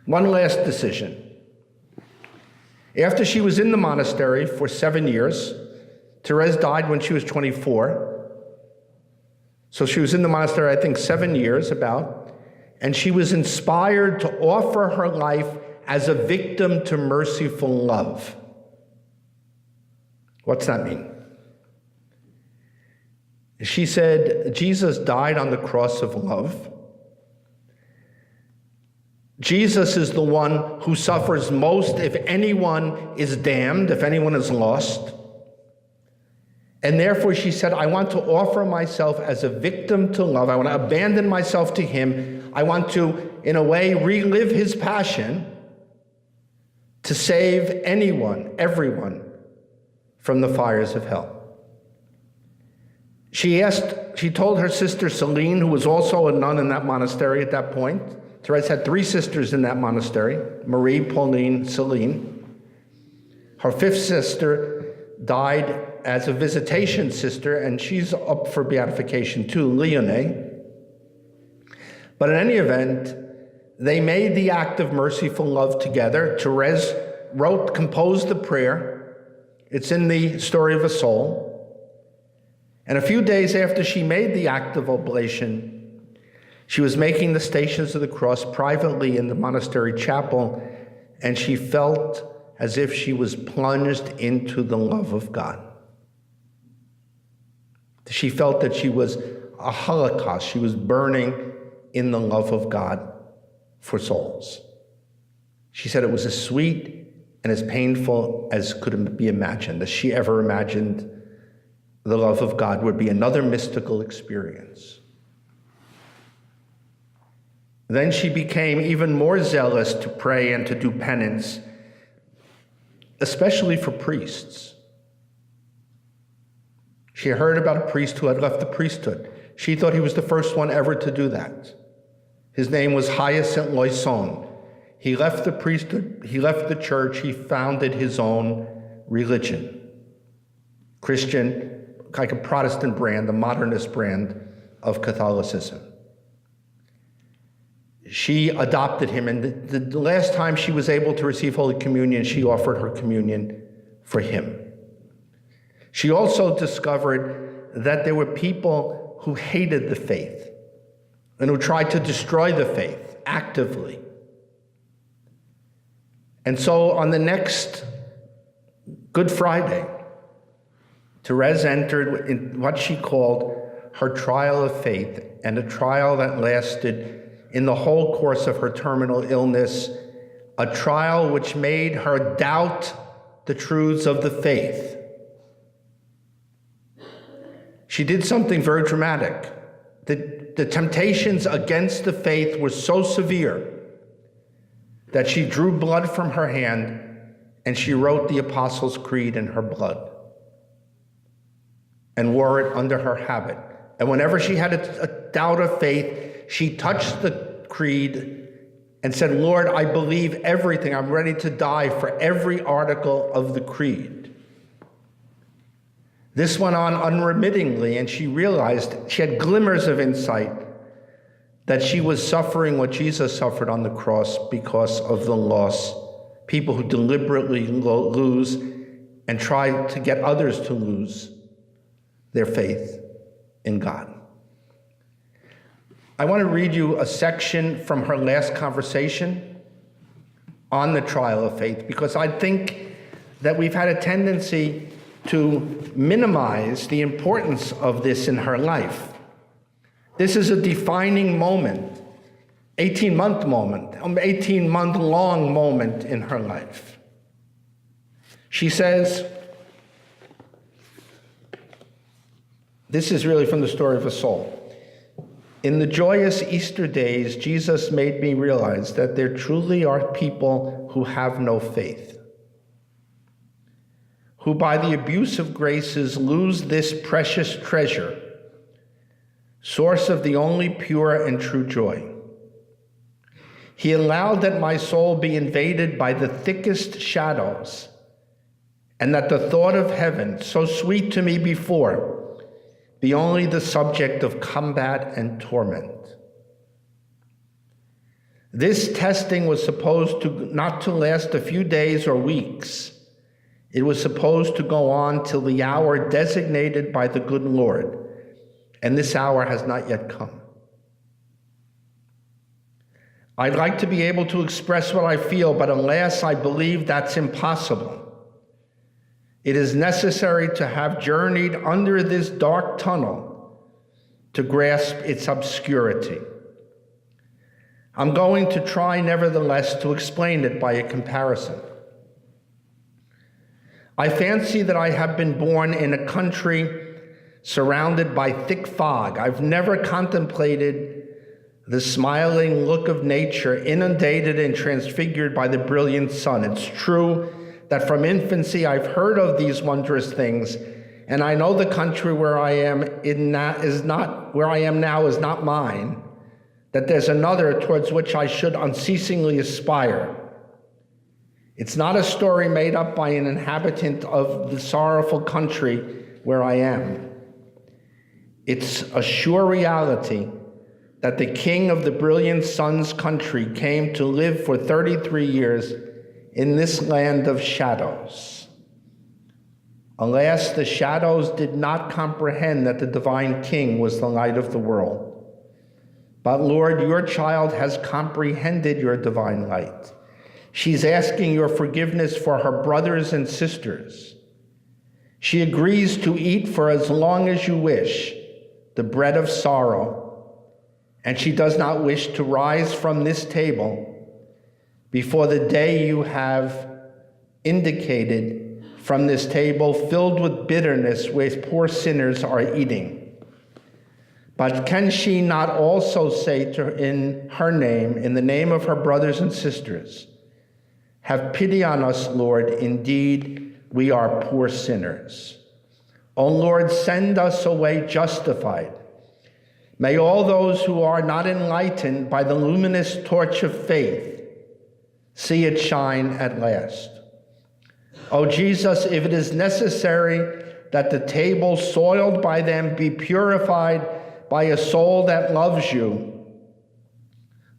One last decision. After she was in the monastery for 7 years, Thérèse died when she was 24. So she was in the monastery, I think, 7 years about, and she was inspired to offer her life as a victim to merciful love. What's that mean? She said, Jesus died on the cross of love. Jesus is the one who suffers most if anyone is damned, if anyone is lost. And therefore, she said, I want to offer myself as a victim to love. I want to abandon myself to him. I want to, in a way, relive his passion to save anyone, everyone, from the fires of hell. She told her sister Celine, who was also a nun in that monastery at that point. Thérèse had 3 sisters in that monastery, Marie, Pauline, Celine. Her 5th sister died as a visitation sister, and she's up for beatification too, Leonie. But in any event, they made the act of merciful love together. Thérèse composed the prayer. It's in the Story of a Soul. And a few days after she made the act of oblation, she was making the Stations of the Cross privately in the monastery chapel, and she felt as if she was plunged into the love of God. She felt that she was a holocaust. She was burning in the love of God for souls. She said it was as sweet and as painful as could be imagined, as she ever imagined the love of God would be another mystical experience. Then she became even more zealous to pray and to do penance, especially for priests. She heard about a priest who had left the priesthood. She thought he was the first one ever to do that. His name was Hyacinth Loisson. He left the priesthood, he left the church, he founded his own religion. Christian, like a Protestant brand, a modernist brand of Catholicism. She adopted him, and the last time she was able to receive Holy Communion, she offered her communion for him. She also discovered that there were people who hated the faith and who tried to destroy the faith actively. And so on the next Good Friday, Thérèse entered in what she called her trial of faith, and a trial that lasted in the whole course of her terminal illness, a trial which made her doubt the truths of the faith. She did something very dramatic. The temptations against the faith were so severe that she drew blood from her hand and she wrote the Apostles' Creed in her blood and wore it under her habit. And whenever she had a doubt of faith, she touched the creed and said, Lord, I believe everything. I'm ready to die for every article of the creed. This went on unremittingly, and she realized, she had glimmers of insight, that she was suffering what Jesus suffered on the cross because of the loss. People who deliberately lose and try to get others to lose their faith in God. I want to read you a section from her last conversation on the trial of faith, because I think that we've had a tendency to minimize the importance of this in her life. This is a defining moment, 18-month moment, 18-month-long moment in her life. She says, this is really from the Story of a Soul. In the joyous Easter days, Jesus made me realize that there truly are people who have no faith, who by the abuse of graces lose this precious treasure, source of the only pure and true joy. He allowed that my soul be invaded by the thickest shadows, and that the thought of heaven, so sweet to me before, be only the subject of combat and torment. This testing was supposed to not to last a few days or weeks. It was supposed to go on till the hour designated by the good Lord, and this hour has not yet come. I'd like to be able to express what I feel, but alas, I believe that's impossible. It is necessary to have journeyed under this dark tunnel to grasp its obscurity. I'm going to try, nevertheless, to explain it by a comparison. I fancy that I have been born in a country surrounded by thick fog. I've never contemplated the smiling look of nature, inundated and transfigured by the brilliant sun. It's true that from infancy I've heard of these wondrous things, and I know the country where I am now is not mine, that there's another towards which I should unceasingly aspire. It's not a story made up by an inhabitant of the sorrowful country where I am. It's a sure reality that the king of the brilliant sun's country came to live for 33 years in this land of shadows. Alas, the shadows did not comprehend that the divine king was the light of the world. But Lord, your child has comprehended your divine light. She's asking your forgiveness for her brothers and sisters. She agrees to eat for as long as you wish the bread of sorrow, and she does not wish to rise from this table before the day you have indicated, from this table filled with bitterness where poor sinners are eating. But can she not also say to her, in her name, in the name of her brothers and sisters, have pity on us, Lord, indeed we are poor sinners. O Lord, send us away justified. May all those who are not enlightened by the luminous torch of faith see it shine at last. O Jesus, if it is necessary that the table soiled by them be purified by a soul that loves you,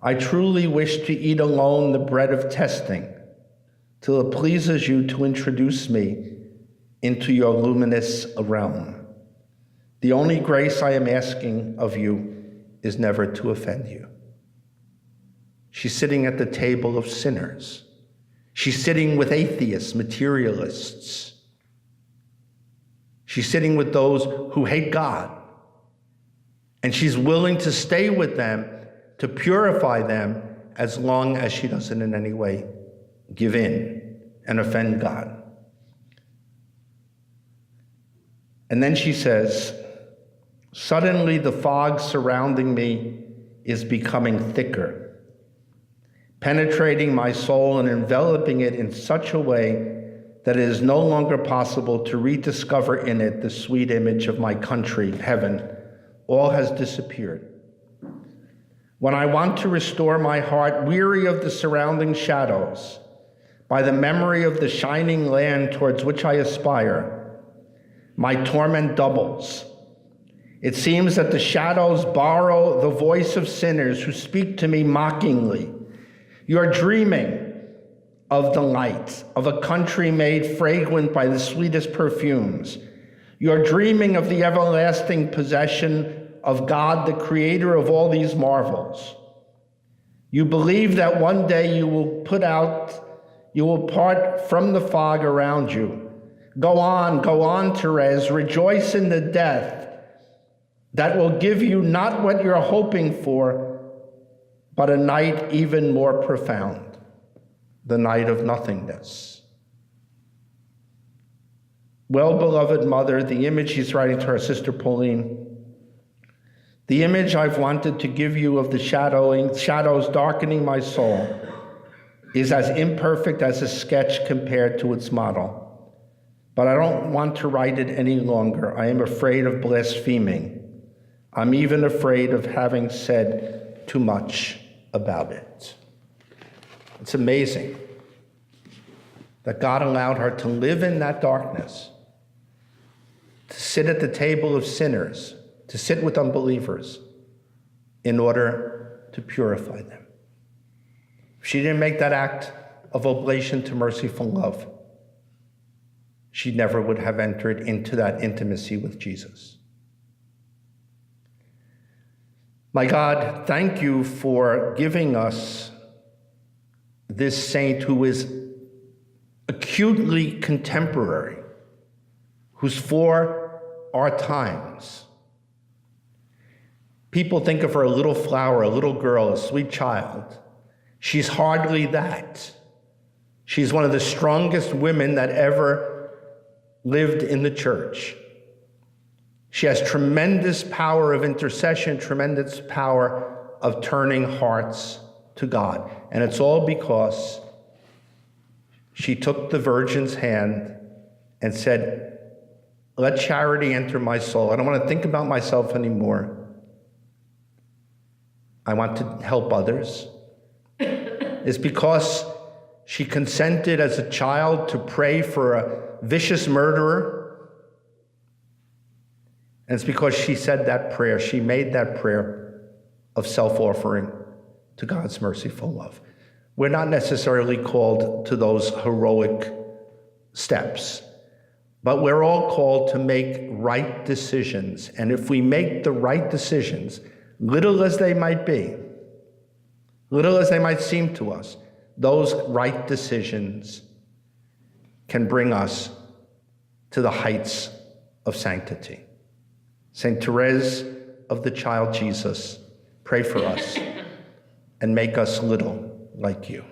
I truly wish to eat alone the bread of testing, till it pleases you to introduce me into your luminous realm. The only grace I am asking of you is never to offend you. She's sitting at the table of sinners. She's sitting with atheists, materialists. She's sitting with those who hate God. And she's willing to stay with them to purify them as long as she doesn't in any way give in and offend God. And then she says, suddenly the fog surrounding me is becoming thicker, penetrating my soul and enveloping it in such a way that it is no longer possible to rediscover in it the sweet image of my country, heaven. All has disappeared. When I want to restore my heart, weary of the surrounding shadows, by the memory of the shining land towards which I aspire, my torment doubles. It seems that the shadows borrow the voice of sinners who speak to me mockingly. You're dreaming of the light, of a country made fragrant by the sweetest perfumes. You're dreaming of the everlasting possession of God, the creator of all these marvels. You believe that one day you will part from the fog around you. Go on, Thérèse, rejoice in the death that will give you not what you're hoping for, but a night even more profound, the night of nothingness. Well, beloved mother, the image he's writing to her sister Pauline, the image I've wanted to give you of the shadows darkening my soul is as imperfect as a sketch compared to its model. But I don't want to write it any longer. I am afraid of blaspheming. I'm even afraid of having said too much about it. It's amazing that God allowed her to live in that darkness, to sit at the table of sinners, to sit with unbelievers in order to purify them. If she didn't make that act of oblation to merciful love, she never would have entered into that intimacy with Jesus. My God, thank you for giving us this saint who is acutely contemporary, who's for our times. People think of her a little flower, a little girl, a sweet child. She's hardly that. She's one of the strongest women that ever lived in the church. She has tremendous power of intercession, tremendous power of turning hearts to God. And it's all because she took the Virgin's hand and said, let charity enter my soul. I don't want to think about myself anymore. I want to help others. It's because she consented as a child to pray for a vicious murderer. And it's because she said that prayer, she made that prayer of self-offering to God's merciful love. We're not necessarily called to those heroic steps, but we're all called to make right decisions. And if we make the right decisions, little as they might be, little as they might seem to us, those right decisions can bring us to the heights of sanctity. Saint Thérèse of the Child Jesus, pray for us and make us little like you.